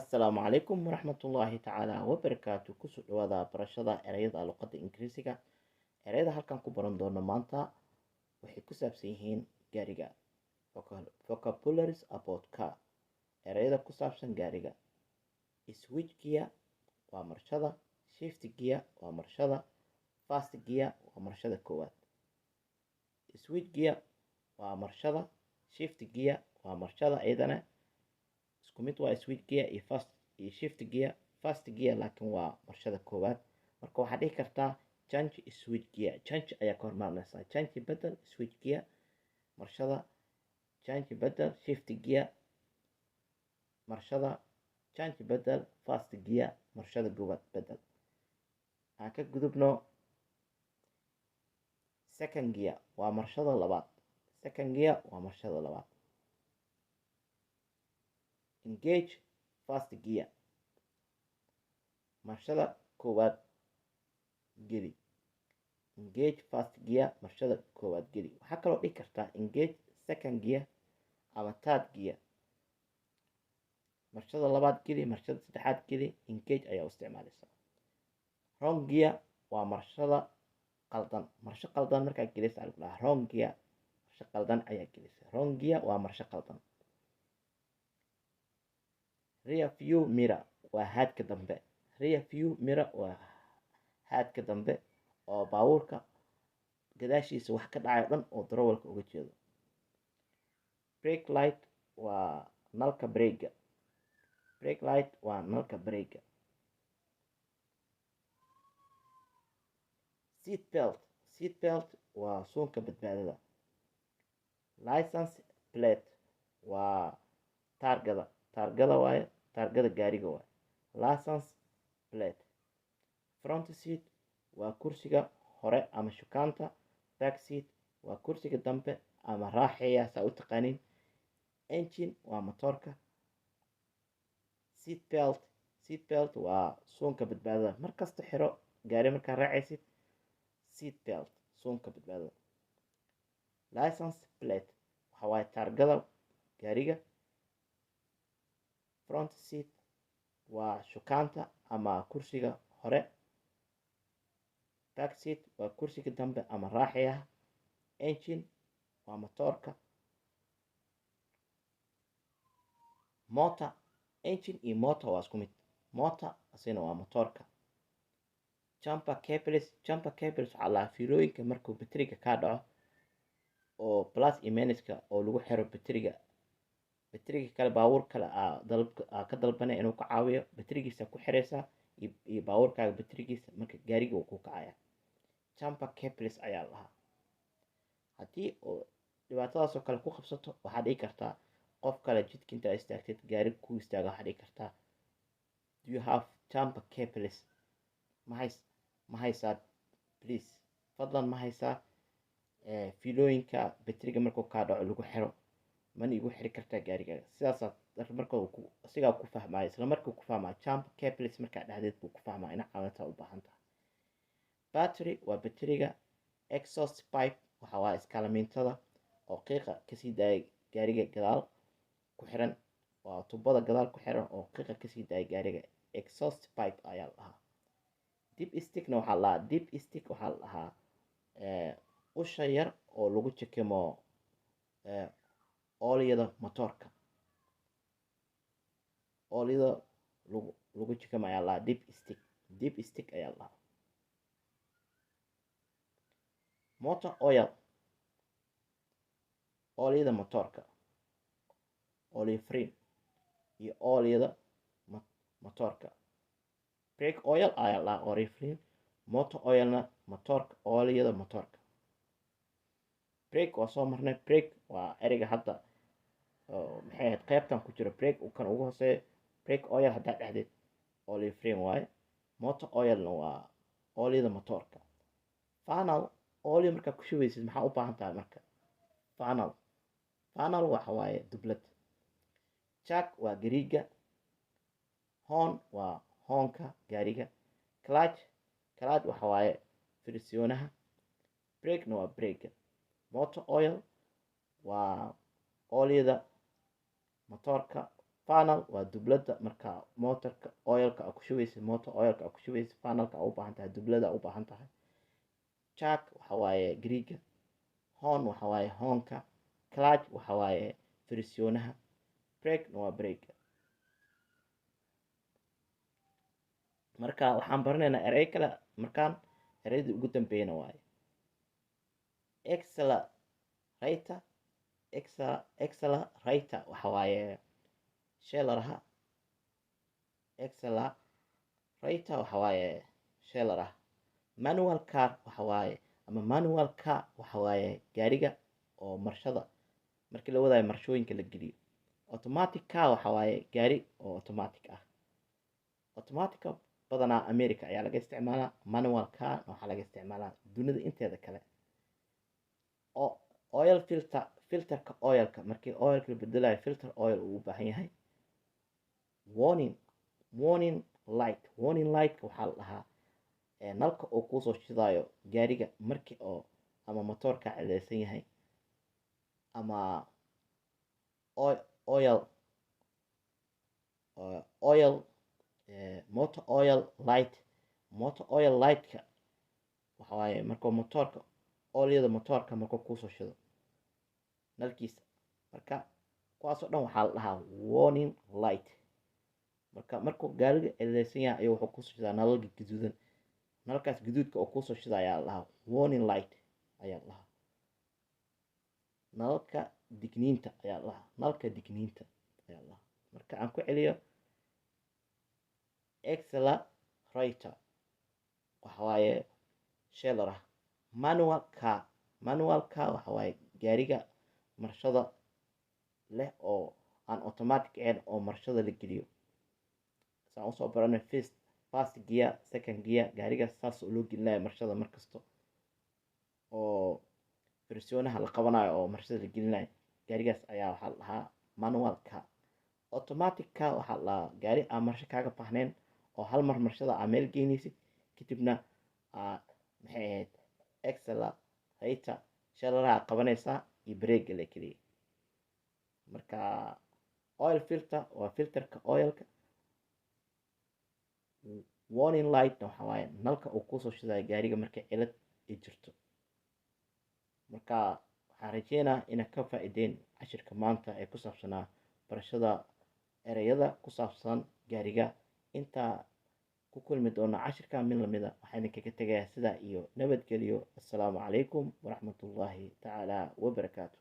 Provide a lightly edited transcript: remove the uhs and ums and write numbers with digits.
Asalaamu calaykum waraxmatullaahi tacaala wabarakaatu. Kusoo dhawaada barashada ereyada luqadda Ingiriisiga. Ereyada halkan ku baran doono maanta waxay ku saabsan yihiin gaariga. Vocabularies about car. Ereyada ku saabsan gaariga. Switch gear waa marshada. Shift gear waa marshada. Fast gear waa marshada koowaad. Switch gear waa marshada. Shift gear waa marshada iyadana isku mid waa switch gear iyo shift gear. Fast gear laakiin waa marshada koowaad. Marka waxaad dhihi kartaa change switch gear. Change ayaa ka hormarinaysaa. Change bedel switch gear marshada. Change bedel shift gear marshada. Change bedel fast gear marshada koowaad bedel. Aan ka gudubno second gear waa marshada labaad. Second gear waa marshada labaad. Engage fast gear marshada koowaad geli. Engage fast gear marshada koowaad geli. Waxaa kaloo dhihi kartaa engage second gear ama third gear marshada labaad geli, marshada saddexaad geli. Engage ayaa u isticmaalaysaa. Wrong gear waa marshada qaldan. Marsho qaldan markaa gelisa lagu dhahaa wrong gear. Marsho qaldan ayaa gelisa. Wrong gear waa marsho qaldan. Rear view mirror waa haadka dambe. Rear view mirror waa haadka dambe oo baabuurka gadaashiisa wax ka dhacayo dhan oo darawalka uga jeedo. Brake light waa nalka brake. Brake light waa nalka brake. Seat belt. Seat belt waa suunka badbaadada. License plate waa taargada. Taargada waaye. Taargada gaariga waaye. License plate. Front seat waa kursiga hore ama shukaanta. Back seat waa kursiga dambe ama raaxeeya saa u taqaanin. Engine waa motorka. Seat belt. Seat belt waa suunka badbaadada. Markasta xiro gaari markaa raacaysid seat belt suunka badbaadada. License plate waxa waaye taargada gaariga. Front seat waa shukaanta ama kursiga hore. Back seat waa kursiga dambe ama raaxeeyaha. Engine waa motorka. Motor. Engine iyo motor waa isku mid. Motor asina waa motorka. Jumper cables. Jumper cables waxaa la fiilooyinka markuu bateriga ka dhaco oo plus iyo minuska oo lagu xiro bateriga. Bateriga kale baabuur kale ka dalbanay inuu ka caawiyo. Baterigiisa ku xiraysaa iyo baabuurkaaga baterigiisa marka gaariga uu ku kacaya. Jumper cables ayaa lahaa. Haddii oo dhibaatadaas oo kale ku qabsato waxaad dhihi kartaa qof kale jidka inta istaagtid gaari ku istaaga waxaad dhihi kartaa do you have jumper cables? Ma haysaa please fadlan ma haysaa fiilooyinka bateriga markuu ka dhaco lagu xiro mana igu xiri kartaa gaarigaaga. Sidaasaa markaa asigaa ku fahmaya. Isla markuu ku fahmaya jumper cables markaa dhexdeed buu ku fahmaya ina caawinta u baahan tahay. Battery waa bateriga. Exhaust pipe waxa waa iskaalamintada oo qiiqa kasii daaya gaariga gadaal ku xiran. Waa tubada gadaal ku xiran oo qiiqa kasii daaya gaariga. Exhaust pipe ayaa lahaa. Dip stickna waxaa lahaa. Dip stick waxaa lahaa usha yar oo lagu jekimo oolyada motorka. Oolyada lagu jekimo ayaa lahaa dip stick. Dip stick ayaa lahaa. Motor oil. Oolyada motorka. Oleofrim iyo oolyada motorka. Brake oil ayaa lahaa oleofrim. Motor oilna motorka oolyada motorka. Brake waa soo marnay. Brake waa ereyga hadda maxay ahayd qaybtan ku jira. Brake kan ugu hooseeya. Brake oil haddaa dhexdeed oleofrim waaye. Motor oilna waa oolyada motorka. Funnel oolyo markaa ku shubeysid maxaa u baahan tahay marka? Funnel. Funnel waxa waaye dublad. Jack waa gariiga. Horn waa hoonka gaariga. Clutch. Clutch waxa waaye firsiyoonaha. Brake-na waa brake. Motor oil waa oolyada motorka. funnel waa dublada marka motorka oilka aad ku shubeysid, motor oilka aad ku shubeysid, funnelka aad u baahan tahay, dublada aad u baahan tahay. Jack waxa waaye Greega, horn waxa waaye hornka, clutch waxa waaye friksiyoonaha, brake waa brake. marka waxaan baranaynaa erey kale markaan ereyadii ugu dambeeyana waaye accelerator. Accelerator waxa waaye sheelaraha. Accelerator waxa waaye sheelaraha. Manual car waxa waaye ama manual car waxa waaye gaariga oo marshada markii la wadaayo marshooyinka la geliyo. Automatic car waxa waaye gaari oo automatic ah. Automatic badanaa America ayaa laga isticmaalaa. Manual car waxaa laga isticmaalaa dunida inteeda kale. Oil filter, filterka oilka markii oilka la bedelayo filter oil uu u baahan yahay. Warning light, warning light waxaa la dhahaa nalka oo kusoo shidaayo gaariga markii oo ama motorka cileysan yahay ama motor oil light. Motor oil lightka waxa waaye markuu motorka oilyada motorka markuu kusoo shido nalkiisa, marka kuwaasoo dhan waxaa la dhahaa warning light. markuu gaariga cileysan yahay ayuu wuxuu kusoo shidaa nalalka gaduudan. nalkaas gaduudka oo kusoo shida ayaa la dhahaa warning light ayaa la dhahaa. nalalka digniinta ayaa la dhahaa, nalka digniinta ayaa la dhahaa. marka aan ku celiyo accelerator waxa waaye sheelaraha. manual car waxa waaye gaariga marshada leh oo aan automatic ahayn oo marshada la geliyo. saan usoo baranay first gear, second gear, gaarigaas saas oo loo gelinayo marshada markasto oo friksiyoonaha la qabanayo oo marshada la gelinayo, gaarigaas ayaa waxaa la dhahaa manual car. Automatic car waxaa la dhahaa gaari aan marsho kaaga baahnayn oo hal mar marshada aa meel geynaysid kadibna maxay ahayd accelerator sheelaraha qabanaysaa iyo brake la keliya. marka oil filter waa filterka oilka. Warning light waxa waaye nalka uu kusoo shidayo gaariga markay cilad ay jirto. marka waxaan rajeynayaa inaad ka faa'iideen cashirka maanta ee ku saabsanaa barashada ereyada ku saabsan gaariga. intaa ku kulmi doona cashirka mid lamida waxaan idinkaga tegayaa sidaa iyo nabadgelyo. assalaamu calaykum waraxmatullaahi tacaala wabarakaatu.